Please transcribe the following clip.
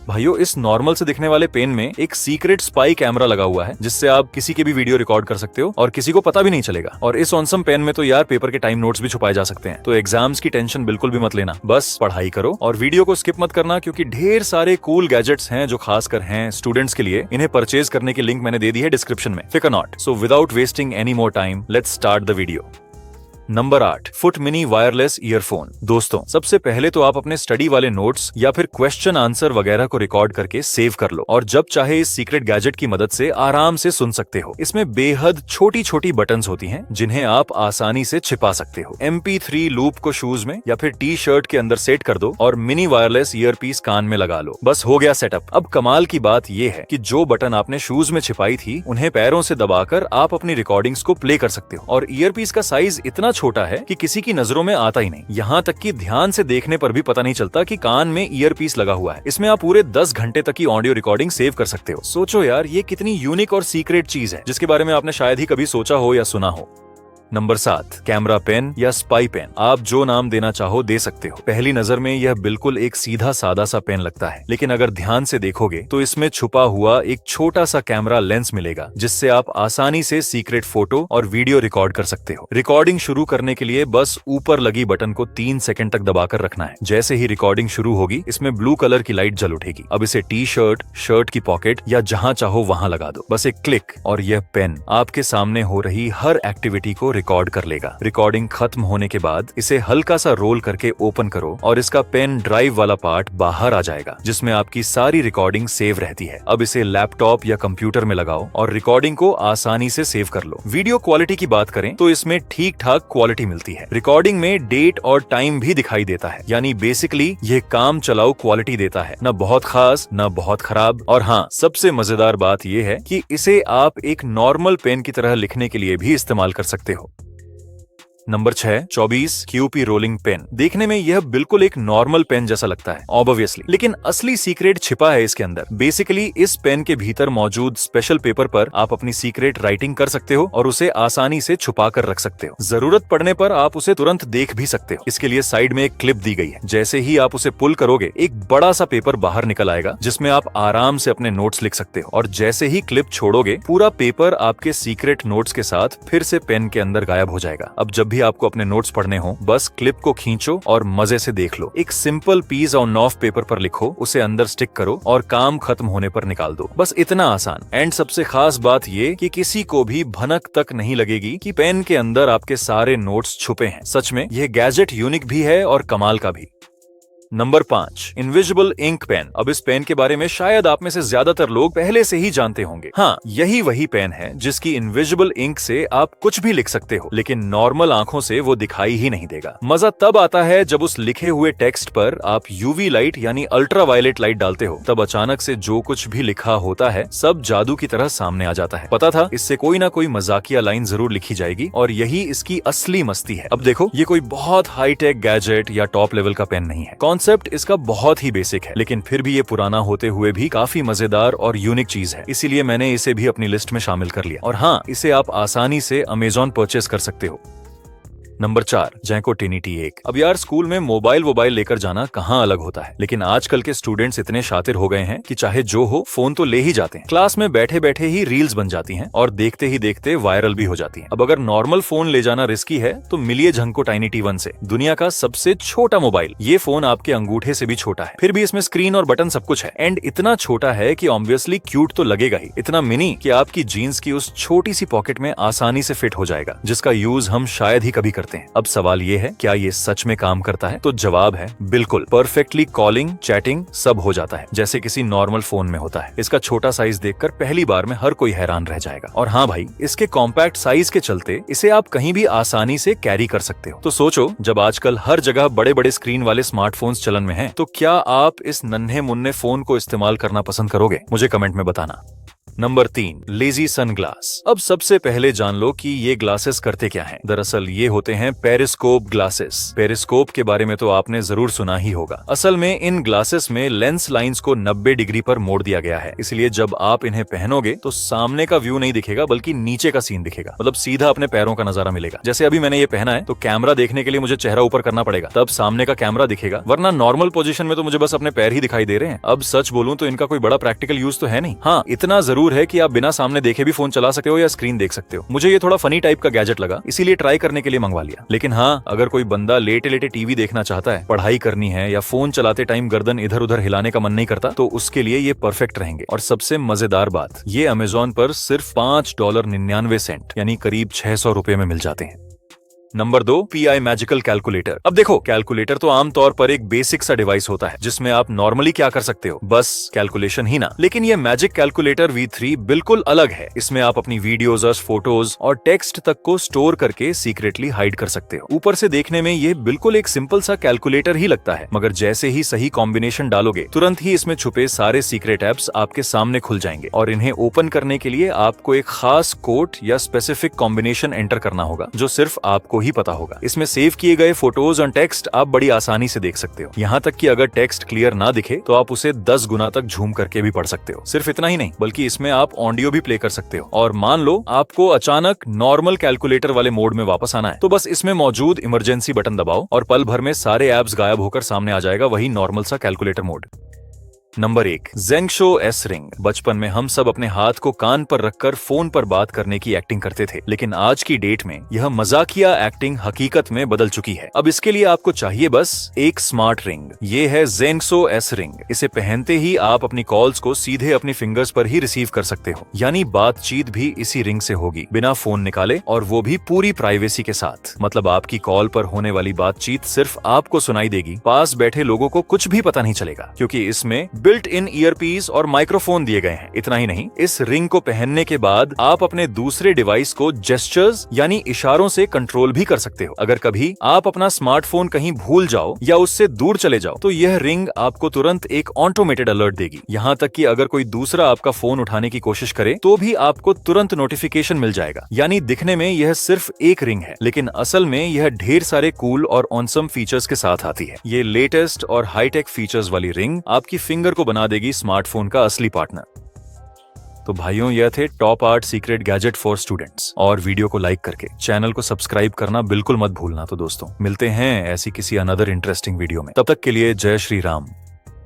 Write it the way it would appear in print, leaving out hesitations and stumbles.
भाइयों, इस नॉर्मल से दिखने वाले पेन में एक सीक्रेट स्पाई कैमरा लगा हुआ है, जिससे आप किसी के भी वीडियो रिकॉर्ड कर सकते हो और किसी को पता भी नहीं चलेगा। और इस ऑनसम पेन में तो यार पेपर के टाइम नोट्स भी छुपाए जा सकते हैं। तो एग्जाम्स की टेंशन बिल्कुल भी मत लेना, बस पढ़ाई करो और वीडियो को स्किप मत करना, क्योंकि ढेर सारे कूल गैजेट्स हैं जो खासकर हैं स्टूडेंट्स के लिए। इन्हें परचेज करने की लिंक मैंने दे दी है डिस्क्रिप्शन में। फिकर not. So without wasting any more time, let's start the video. Number 8, foot mini wireless earphone. दोस्तों, सबसे पहले तो आप अपने स्टडी वाले नोट्स या फिर क्वेश्चन आंसर वगैरह को रिकॉर्ड करके सेव कर लो और जब चाहे इस सीक्रेट गैजेट की मदद से आराम से सुन सकते हो। इसमें बेहद छोटी छोटी बटन्स होती हैं जिन्हें आप आसानी से छिपा सकते हो। MP3 लूप को शूज में या फिर टी शर्ट के अंदर सेट कर दो और मिनी वायरलेस ईयरपीस कान में लगा लो। बस हो गया सेटअप। अब कमाल की बात यह है कि जो बटन आपने शूज में छिपाई थी उन्हें पैरों से दबाकर आप अपनी रिकॉर्डिंग्स को प्ले कर सकते हो। और ईयरपीस का साइज इतना छोटा है कि किसी की नजरों में आता ही नहीं। यहाँ तक कि ध्यान से देखने पर भी पता नहीं चलता कि कान में ईयरपीस लगा हुआ है। इसमें आप पूरे 10 घंटे तक की ऑडियो रिकॉर्डिंग सेव कर सकते हो। सोचो यार, ये कितनी यूनिक और सीक्रेट चीज है जिसके बारे में आपने शायद ही कभी सोचा हो या सुना हो। नंबर 7, कैमरा पेन या स्पाई पेन। आप जो नाम देना चाहो दे सकते हो। पहली नजर में यह बिल्कुल एक सीधा सादा सा पेन लगता है, लेकिन अगर ध्यान से देखोगे तो इसमें छुपा हुआ एक छोटा सा कैमरा लेंस मिलेगा, जिससे आप आसानी से सीक्रेट फोटो और वीडियो रिकॉर्ड कर सकते हो। रिकॉर्डिंग शुरू करने के लिए बस ऊपर लगी बटन को 3 सेकंड तक दबाकर रखना है। जैसे ही रिकॉर्डिंग शुरू होगी, इसमें ब्लू कलर की लाइट जल उठेगी। अब इसे टी शर्ट, शर्ट की पॉकेट या जहां चाहो वहां लगा दो। बस एक क्लिक और यह पेन आपके सामने हो रही हर एक्टिविटी को रिकॉर्ड कर लेगा। रिकॉर्डिंग खत्म होने के बाद इसे हल्का सा रोल करके ओपन करो और इसका पेन ड्राइव वाला पार्ट बाहर आ जाएगा, जिसमें आपकी सारी रिकॉर्डिंग सेव रहती है। अब इसे लैपटॉप या कंप्यूटर में लगाओ और रिकॉर्डिंग को आसानी से सेव कर लो। वीडियो क्वालिटी की बात करें तो इसमें ठीक ठाक क्वालिटी मिलती है। रिकॉर्डिंग में डेट और टाइम भी दिखाई देता है, यानी बेसिकली ये काम चलाओ क्वालिटी देता है, न बहुत खास न बहुत खराब। और हाँ, सबसे मजेदार बात यह है कि इसे आप एक नॉर्मल पेन की तरह लिखने के लिए भी इस्तेमाल कर सकते हो। Number 6, 24 QP rolling pen. देखने में यह बिल्कुल एक नॉर्मल पेन जैसा लगता है ऑब्वियसली, लेकिन असली सीक्रेट छिपा है इसके अंदर। बेसिकली इस पेन के भीतर मौजूद स्पेशल पेपर पर आप अपनी सीक्रेट राइटिंग कर सकते हो और उसे आसानी से छुपा कर रख सकते हो। जरूरत पड़ने पर आप उसे तुरंत देख भी सकते हो। इसके लिए साइड में एक क्लिप दी गई है। जैसे ही आप उसे पुल करोगे, एक बड़ा सा पेपर बाहर निकल आएगा, जिसमें आप आराम से अपने नोट्स लिख सकते हो। और जैसे ही क्लिप छोड़ोगे, पूरा पेपर आपके सीक्रेट नोट्स के साथ फिर से पेन के अंदर गायब हो जाएगा। अब जब भी आपको अपने नोट्स पढ़ने हो, बस क्लिप को खींचो और मजे से देख लो। एक simple piece on of paper पर लिखो, उसे अंदर स्टिक करो और काम खत्म होने पर निकाल दो। बस इतना आसान। एंड सबसे खास बात ये कि किसी को भी भनक तक नहीं लगेगी कि पेन के अंदर आपके सारे नोट्स छुपे हैं। सच में यह गैजेट यूनिक भी है और कमाल का भी। Number 5, invisible ink pen. अब इस पेन के बारे में शायद आप में से ज्यादातर लोग पहले से ही जानते होंगे। हाँ, यही वही पेन है जिसकी इनविजिबल इंक से आप कुछ भी लिख सकते हो, लेकिन नॉर्मल आंखों से वो दिखाई ही नहीं देगा। मजा तब आता है जब उस लिखे हुए टेक्स्ट पर आप UV लाइट यानी अल्ट्रावायलेट लाइट डालते हो। तब अचानक से जो कुछ भी लिखा होता है सब जादू की तरह सामने आ जाता है। पता था इससे कोई ना कोई मजाकिया लाइन जरूर लिखी जाएगी और यही इसकी असली मस्ती है। अब देखो, ये कोई बहुत हाईटेक गैजेट या टॉप लेवल का पेन नहीं है। कॉन्सेप्ट इसका बहुत ही बेसिक है, लेकिन फिर भी ये पुराना होते हुए भी काफी मजेदार और यूनिक चीज है। इसीलिए मैंने इसे भी अपनी लिस्ट में शामिल कर लिया। और हाँ, इसे आप आसानी से अमेज़न परचेस कर सकते हो। नंबर 4, जैको टिनिटी 1। अब यार, स्कूल में मोबाइल लेकर जाना कहाँ अलग होता है, लेकिन आजकल के स्टूडेंट्स इतने शातिर हो गए हैं कि चाहे जो हो, फोन तो ले ही जाते हैं। क्लास में बैठे बैठे ही रील्स बन जाती हैं और देखते ही देखते वायरल भी हो जाती हैं। अब अगर नॉर्मल फोन ले जाना रिस्की है तो मिलिए झंको टाइनिटी 1 से। दुनिया का सबसे छोटा मोबाइल। ये फोन आपके अंगूठे से भी छोटा है, फिर भी इसमें स्क्रीन और बटन सब कुछ है। एंड इतना छोटा है कि ऑब्वियसली क्यूट तो लगेगा ही। इतना मिनी कि आपकी जीन्स की उस छोटी सी पॉकेट में आसानी से फिट हो जाएगा, जिसका यूज हम शायद ही कभी करते हैं। अब सवाल ये है, क्या ये सच में काम करता है? तो जवाब है बिल्कुल। परफेक्टली कॉलिंग, चैटिंग सब हो जाता है जैसे किसी नॉर्मल फोन में होता है। इसका छोटा साइज देखकर पहली बार में हर कोई हैरान रह जाएगा। और हाँ भाई, इसके कॉम्पैक्ट साइज के चलते इसे आप कहीं भी आसानी से कैरी कर सकते हो। तो सोचो, जब आजकल हर जगह बड़े बड़े स्क्रीन वाले स्मार्टफोन्स चलन में हैं, तो क्या आप इस नन्हे मुन्ने फोन को इस्तेमाल करना पसंद करोगे? मुझे कमेंट में बताना। Number 3, lazy sunglass. अब सबसे पहले जान लो कि ये ग्लासेस करते क्या हैं। दरअसल ये होते हैं पेरिस्कोप ग्लासेस। पेरिस्कोप के बारे में तो आपने जरूर सुना ही होगा। असल में इन ग्लासेस में लेंस लाइंस को 90 डिग्री पर मोड़ दिया गया है, इसलिए जब आप इन्हें पहनोगे तो सामने का व्यू नहीं दिखेगा बल्कि नीचे का सीन दिखेगा, मतलब सीधा अपने पैरों का नजारा मिलेगा। जैसे अभी मैंने ये पहना है तो कैमरा देखने के लिए मुझे चेहरा ऊपर करना पड़ेगा, तब सामने का कैमरा दिखेगा, वरना नॉर्मल पोजीशन में तो मुझे बस अपने पैर ही दिखाई दे रहे हैं। अब सच बोलूं तो इनका कोई बड़ा प्रैक्टिकल यूज तो है नहीं। हाँ, इतना जरूर है कि आप बिना सामने देखे भी फोन चला सकते हो या स्क्रीन देख सकते हो। मुझे ये थोड़ा फनी टाइप का गैजेट लगा, इसीलिए ट्राई करने के लिए मंगवा लिया। लेकिन हाँ, अगर कोई बंदा लेटे लेटे टीवी देखना चाहता है, पढ़ाई करनी है या फोन चलाते टाइम गर्दन इधर उधर हिलाने का मन नहीं करता, तो उसके लिए ये परफेक्ट रहेंगे। और सबसे मजेदार बात, ये अमेजोन पर सिर्फ $5.99 यानी करीब 600 रुपए में मिल जाते हैं। Number 2, PI magical calculator. अब देखो, कैलकुलेटर तो आमतौर पर एक बेसिक सा डिवाइस होता है जिसमें आप नॉर्मली क्या कर सकते हो, बस कैलकुलेशन ही ना। लेकिन ये मैजिक कैलकुलेटर V3 बिल्कुल अलग है। इसमें आप अपनी वीडियोज, फोटोज और टेक्स्ट तक को स्टोर करके सीक्रेटली हाइड कर सकते हो। ऊपर से देखने में ये बिल्कुल एक सिंपल सा कैलकुलेटर ही लगता है, मगर जैसे ही सही कॉम्बिनेशन डालोगे, तुरंत ही इसमें छुपे सारे सीक्रेट एप्स आपके सामने खुल जाएंगे। और इन्हें ओपन करने के लिए आपको एक खास कोड या स्पेसिफिक कॉम्बिनेशन एंटर करना होगा, जो सिर्फ आपको ही पता होगा। इसमें सेव किए गए फोटोज और टेक्स्ट आप बड़ी आसानी से देख सकते हो। यहाँ तक कि अगर टेक्स्ट क्लियर ना दिखे तो आप उसे 10 गुना तक झूम करके भी पढ़ सकते हो। सिर्फ इतना ही नहीं, बल्कि इसमें आप ऑडियो भी प्ले कर सकते हो। और मान लो आपको अचानक नॉर्मल कैलकुलेटर वाले मोड में वापस आना है, तो बस इसमें मौजूद इमरजेंसी बटन दबाओ और पल भर में सारे एप्स गायब होकर सामने आ जाएगा वही नॉर्मल सा calculator mode. Number 1, ZenShou S Ring। बचपन में हम सब अपने हाथ को कान पर रखकर फोन पर बात करने की एक्टिंग करते थे, लेकिन आज की डेट में यह मजाकिया एक्टिंग हकीकत में बदल चुकी है। अब इसके लिए आपको चाहिए बस एक स्मार्ट रिंग। ये है ZenShou S Ring। इसे पहनते ही आप अपनी कॉल्स को सीधे अपनी फिंगर्स पर ही रिसीव कर सकते हो, यानी बातचीत भी इसी रिंग से होगी, बिना फोन निकाले, और वो भी पूरी प्राइवेसी के साथ। मतलब आपकी कॉल पर होने वाली बातचीत सिर्फ आपको सुनाई देगी, पास बैठे लोगों को कुछ भी पता नहीं चलेगा, क्योंकि इसमें बिल्ट इन ईयरपीस और माइक्रोफोन दिए गए हैं। इतना ही नहीं, इस रिंग को पहनने के बाद आप अपने दूसरे डिवाइस को जेस्चर्स यानी इशारों से कंट्रोल भी कर सकते हो। अगर कभी आप अपना स्मार्टफोन कहीं भूल जाओ या उससे दूर चले जाओ, तो यह रिंग आपको तुरंत एक ऑटोमेटेड अलर्ट देगी। यहाँ तक कि अगर कोई दूसरा आपका फोन उठाने की कोशिश करे तो भी आपको तुरंत नोटिफिकेशन मिल जाएगा। यानी दिखने में यह सिर्फ एक रिंग है, लेकिन असल में यह ढेर सारे कूल और ऑनसम फीचर्स के साथ आती है। ये लेटेस्ट और हाईटेक फीचर्स वाली रिंग आपकी फिंगर को बना देगी स्मार्टफोन का असली पार्टनर। तो भाइयों, यह थे top 8 secret gadget for students. और वीडियो को लाइक करके चैनल को सब्सक्राइब करना बिल्कुल मत भूलना। तो दोस्तों, मिलते हैं ऐसी किसी अनदर इंटरेस्टिंग वीडियो में। तब तक के लिए जय श्री राम।